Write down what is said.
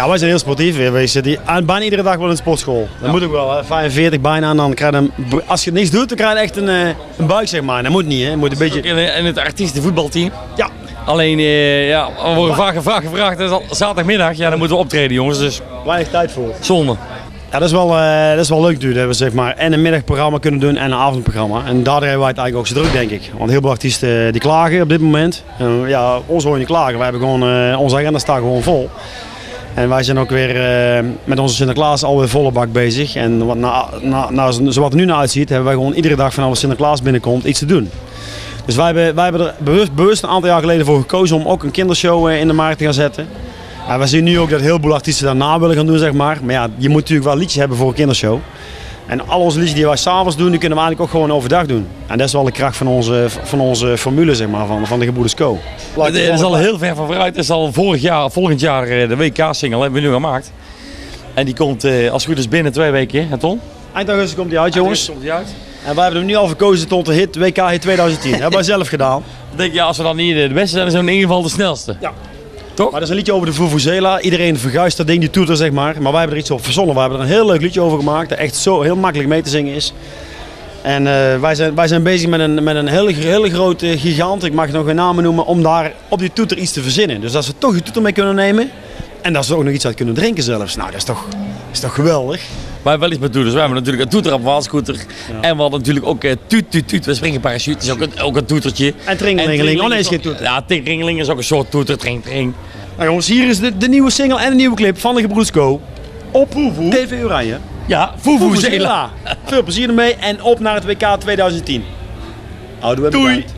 Ja, wij zijn heel sportief. We zitten bijna iedere dag wel in de sportschool. Dat moet ook wel, hè. 45 bijna. En dan krijg je als je niks doet, dan krijg je echt een buik, zeg maar. Dat moet niet, hè. Moet een beetje... In het artiestenvoetbalteam. Ja. Alleen, we worden vaak gevraagd, zaterdagmiddag, dan moeten we optreden, jongens. Dus Weinig tijd voor. zonde. Ja, dat is wel leuk natuurlijk, dat we zeg maar en een middagprogramma kunnen doen en een avondprogramma. En daardoor hebben wij het eigenlijk ook zo druk, denk ik. Want heel veel artiesten die klagen op dit moment. Ja, ons hoor je niet klagen. Wij hebben gewoon, onze agenda staat gewoon vol. En wij zijn ook weer met onze Sinterklaas alweer volle bak bezig. En zoals het er nu naar uitziet, hebben wij gewoon iedere dag vanaf Sinterklaas binnenkomt iets te doen. Dus wij hebben er bewust een aantal jaar geleden voor gekozen om ook een kindershow in de markt te gaan zetten. Ja, we zien nu ook dat heel veel artiesten daarna willen gaan doen, zeg maar. Maar ja, je moet natuurlijk wel liedjes hebben voor een kindershow. En al onze liedjes die wij s'avonds doen, die kunnen we eigenlijk ook gewoon overdag doen. En dat is wel de kracht van onze formule, zeg maar, van de Gebroeders Co. Het is al heel ver van vooruit. Het is al volgend jaar de WK-single hebben we nu gemaakt. En die komt als het goed is binnen 2 weken, hè Ton? Eind augustus komt die uit, jongens. Komt die uit. En wij hebben hem nu al verkozen tot de hit WK Hit 2010. Dat hebben wij zelf gedaan. Dan denk je, als we dan niet de beste zijn, dan zijn we in ieder geval de snelste. Ja. Toch? Maar dat is een liedje over de Vuvuzela. Iedereen verguist dat ding, die toeter, zeg maar. Maar wij hebben er iets op verzonnen. We hebben er een heel leuk liedje over gemaakt. Dat echt zo heel makkelijk mee te zingen is. En wij zijn bezig met een hele grote gigant. Ik mag nog geen namen noemen. Om daar op die toeter iets te verzinnen. Dus dat ze toch die toeter mee kunnen nemen. En dat ze er ook nog iets uit kunnen drinken zelfs. Nou, dat is toch geweldig. Wij hebben wel iets met toeters. Wij hebben natuurlijk een toeter op waalscooter. Ja. En we hadden natuurlijk ook tuut. We springen parachute. Dat is ook een toetertje. En tringelingeling. Oh nee, is geen toeter. Ja, tringeling is ook een soort toeter. Tring. Nou jongens, hier is de nieuwe single en de nieuwe clip van de Gebroeders Co. Op TV Oranje. Ja, Vuvuzela. Veel plezier ermee en op naar het WK 2010. Doei.